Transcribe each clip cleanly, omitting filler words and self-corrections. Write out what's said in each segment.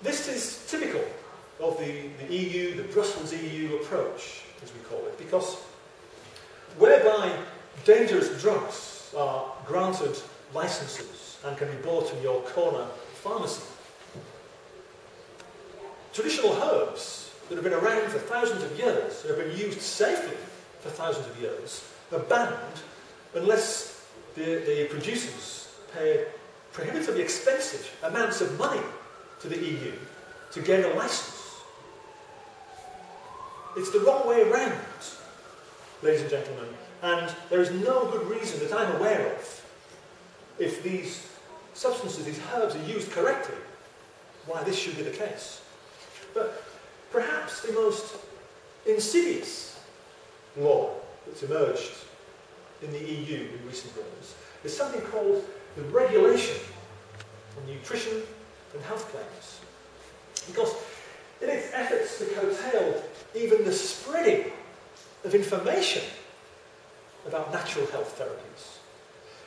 This is typical of the EU, the Brussels EU approach, as we call it, because whereby dangerous drugs are granted licenses and can be bought in your corner pharmacy, traditional herbs that have been around for thousands of years, and have been used safely for thousands of years, are banned unless the producers pay prohibitively expensive amounts of money to the EU to gain a license. It's the wrong way around, ladies and gentlemen, and there is no good reason that I'm aware of, if these substances, these herbs, are used correctly, why this should be the case. But perhaps the most insidious law that's emerged in the EU in recent years is something called the Regulation on Nutrition and Health Claims. Because in its efforts to curtail even the spreading of information about natural health therapies,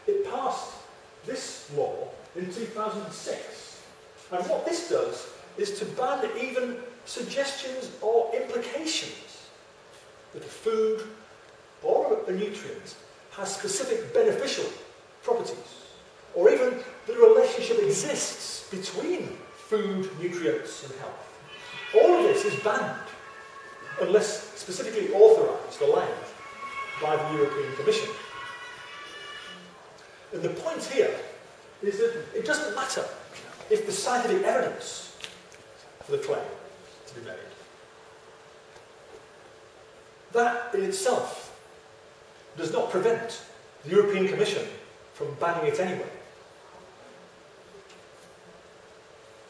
it passed this law in 2006. And what this does is to ban even suggestions or implications that a food or a nutrient has specific beneficial properties, or even that a relationship exists between food, nutrients and health. All of this is banned unless specifically authorised, allowed by the European Commission. And the point here is that it doesn't matter if the scientific evidence for the claim to be made. That in itself does not prevent the European Commission from banning it anyway.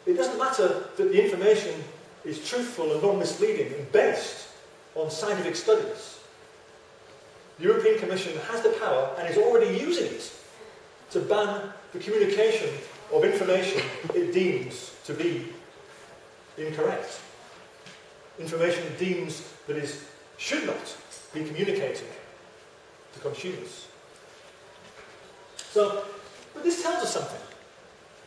It doesn't matter that the information is truthful and non-misleading and based on scientific studies. The European Commission has the power and is already using it to ban the communication of information it deems to be incorrect. Information it deems that should not be communicated to consumers. So, but this tells us something,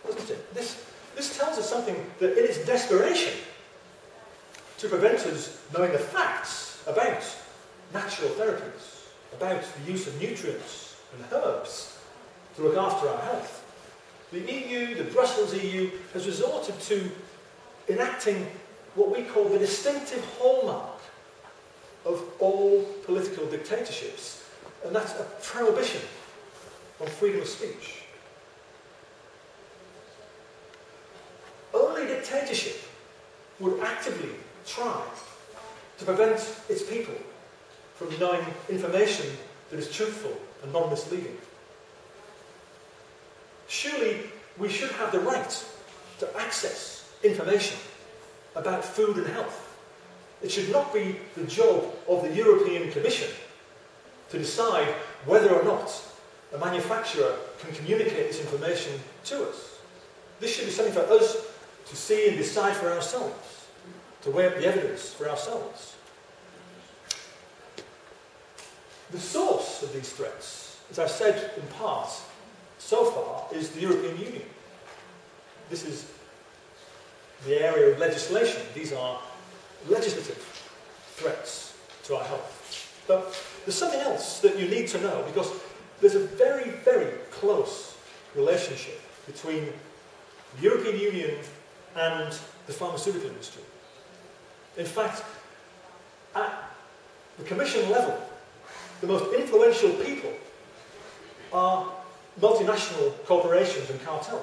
doesn't it? This tells us something that in its desperation to prevent us knowing the facts about natural therapies, about the use of nutrients and herbs to look after our health, the EU, the Brussels EU, has resorted to enacting what we call the distinctive hallmark of all political dictatorships, and that's a prohibition on freedom of speech. Only dictatorship would actively try to prevent its people from knowing information that is truthful and non-misleading. Surely we should have the right to access information about food and health. It should not be the job of the European Commission to decide whether or not a manufacturer can communicate this information to us. This should be something for us to see and decide for ourselves, to weigh up the evidence for ourselves. The source of these threats, as I've said in part, so far, is the European Union. This is the area of legislation. These are legislative threats to our health. But there's something else that you need to know, because there's a very, very close relationship between the European Union and the pharmaceutical industry. In fact, at the Commission level, the most influential people are multinational corporations and cartels.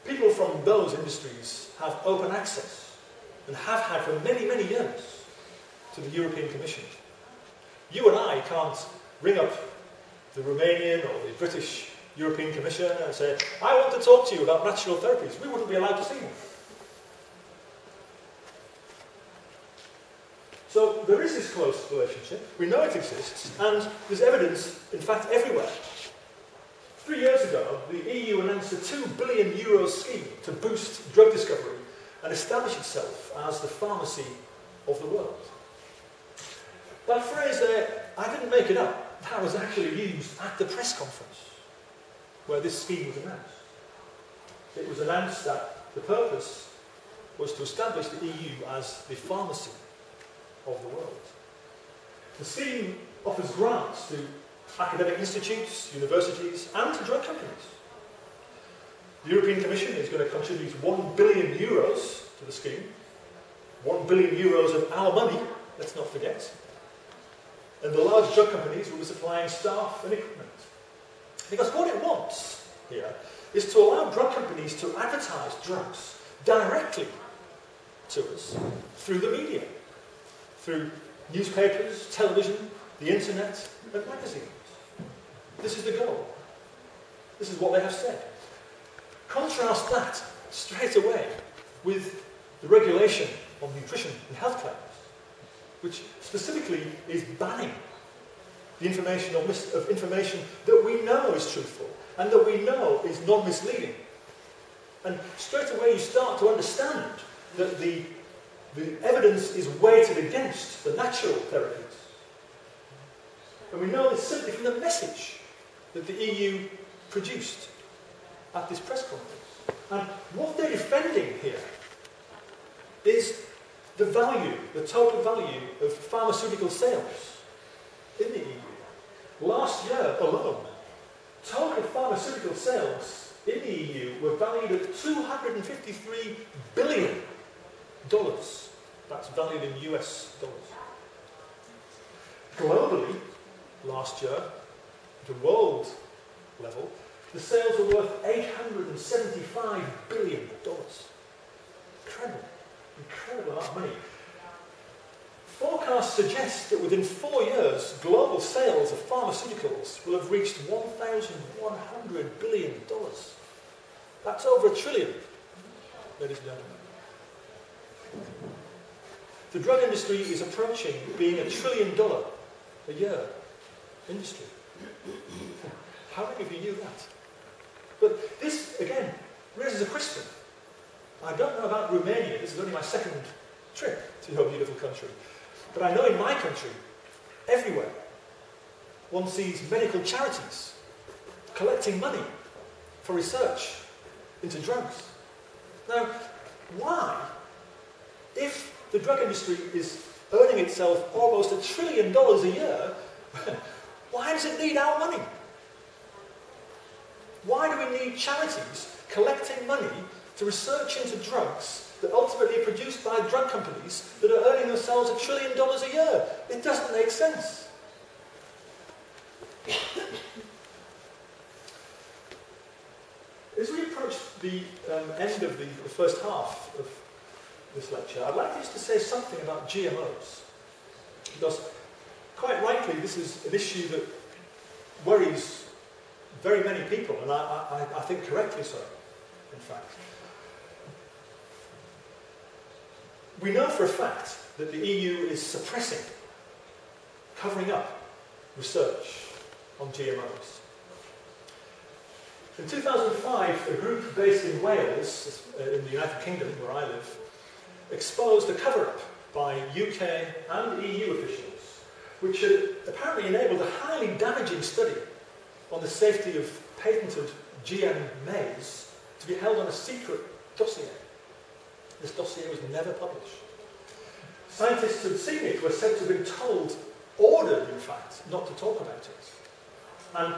People from those industries have open access, and have had for many, many years, to the European Commission. You and I can't ring up the Romanian or the British European Commission and say, I want to talk to you about natural therapies. We wouldn't be allowed to see them. So there is this close relationship. We know it exists, and there's evidence, in fact, everywhere. 3 years ago, the EU announced a €2 billion scheme to boost drug discovery and establish itself as the pharmacy of the world. That phrase there, I didn't make it up. That was actually used at the press conference where this scheme was announced. it was announced that the purpose was to establish the EU as the pharmacy of the world. The scheme offers grants to academic institutes, universities, and to drug companies. The European Commission is going to contribute €1 billion to the scheme. €1 billion of our money, let's not forget. And the large drug companies will be supplying staff and equipment. Because what it wants here is to allow drug companies to advertise drugs directly to us through the media, through newspapers, television, the internet, and magazines. This is the goal. This is what they have said. Contrast that straight away with the regulation on nutrition and health claims, which specifically is banning the information of information that we know is truthful and that we know is non-misleading. And straight away you start to understand that the evidence is weighted against the natural therapies. And we know this simply from the message that the EU produced at this press conference. And what they're defending here is the value, the total value of pharmaceutical sales in the EU. Last year alone, total pharmaceutical sales in the EU were valued at $253 billion. That's valued in US dollars. Globally, last year, at a world level, the sales were worth $875 billion. Incredible amount of money. Forecasts suggest that within 4 years, global sales of pharmaceuticals will have reached $1,100 billion. That's over $1 trillion, ladies and gentlemen. The drug industry is approaching being $1 trillion a year industry. How many of you knew that? But this, again, raises a question. I don't know about Romania. This is only my second trip to your beautiful country. But I know in my country, everywhere, one sees medical charities collecting money for research into drugs. Now, why, if the drug industry is earning itself almost $1 trillion a year, why does it need our money? Why do we need charities collecting money to research into drugs that ultimately are produced by drug companies that are earning themselves $1 trillion a year? It doesn't make sense. As we approach the end of the first half of this lecture, I'd like us to say something about GMOs. Because, quite rightly, this is an issue that worries very many people, and I think correctly so, in fact. We know for a fact that the EU is suppressing, covering up research on GMOs. In 2005, a group based in Wales, in the United Kingdom, where I live, exposed a cover-up by UK and EU officials, which had apparently enabled a highly damaging study on the safety of patented GM maize to be held on a secret dossier. This dossier was never published. Scientists who had seen it were said to have been told, ordered in fact, not to talk about it. And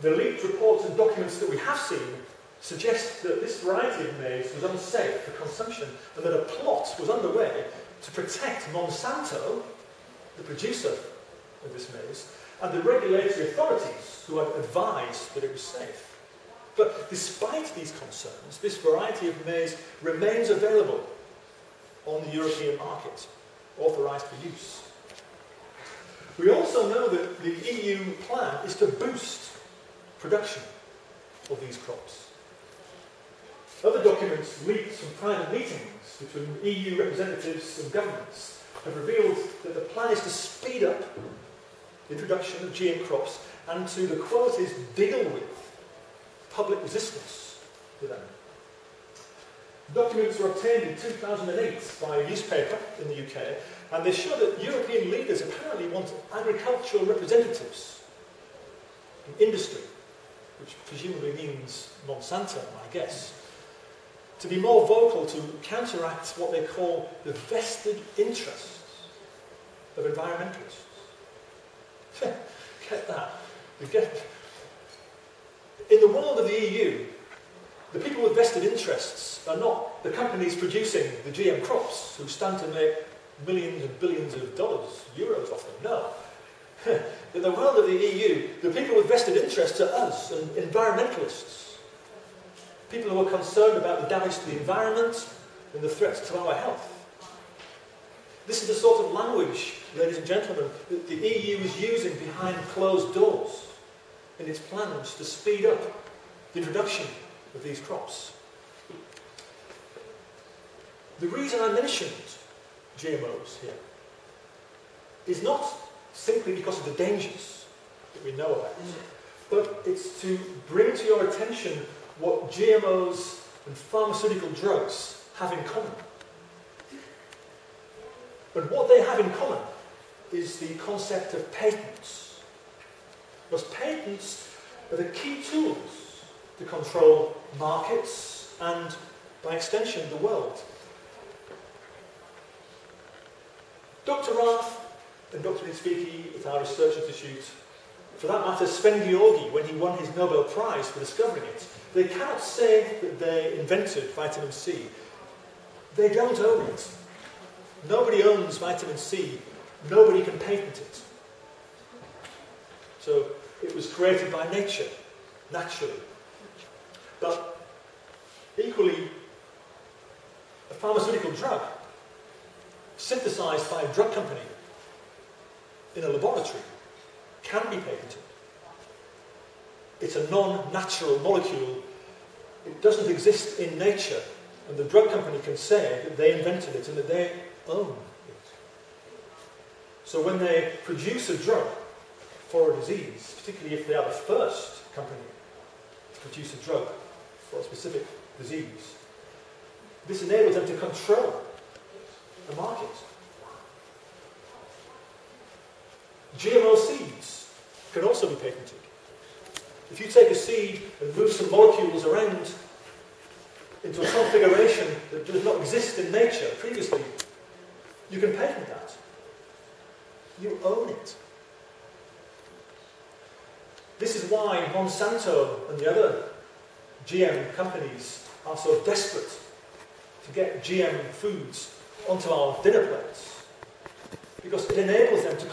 the leaked reports and documents that we have seen suggest that this variety of maize was unsafe for consumption and that a plot was underway to protect Monsanto, the producer of this maize, and the regulatory authorities who had advised that it was safe. But despite these concerns, this variety of maize remains available on the European market, authorised for use. We also know that the EU plan is to boost production of these crops. Other documents leaked from private meetings between EU representatives and governments have revealed that the plan is to speed up the introduction of GM crops and to, the quote is, deal with public resistance to them. Documents were obtained in 2008 by a newspaper in the UK, and they show that European leaders apparently want agricultural representatives in industry, which presumably means Monsanto, I guess, to be more vocal to counteract what they call the vested interests of environmentalists. Get that? In the world of the EU, the people with vested interests are not the companies producing the GM crops who stand to make millions and billions of dollars, euros off them. No. In the world of the EU, the people with vested interests are us and environmentalists. People who are concerned about the damage to the environment and the threats to our health. This is the sort of language, ladies and gentlemen, that the EU is using behind closed doors in its plans to speed up the introduction of these crops. The reason I mentioned GMOs here is not simply because of the dangers that we know about, but it's to bring to your attention what GMOs and pharmaceutical drugs have in common. And what they have in common is the concept of patents. Because patents are the key tools to control markets and, by extension, the world. Dr. Rath and Dr. Nitsviki at our research institute, for that matter, Sven Georgi, when he won his Nobel Prize for discovering it, they cannot say that they invented vitamin C. They don't own it. Nobody owns vitamin C. Nobody can patent it. So it was created by nature, naturally. But equally, a pharmaceutical drug synthesized by a drug company in a laboratory can be patented. It's a non-natural molecule. It doesn't exist in nature, and the drug company can say that they invented it and that they own it. So when they produce a drug for a disease, particularly if they are the first company to produce a drug for a specific disease, this enables them to control the market. GMO seeds can also be patented. If you take a seed and move some molecules around into a configuration that does not exist in nature previously, you can patent that. You own it. This is why Monsanto and the other GM companies are so desperate to get GM foods onto our dinner plates, because it enables them to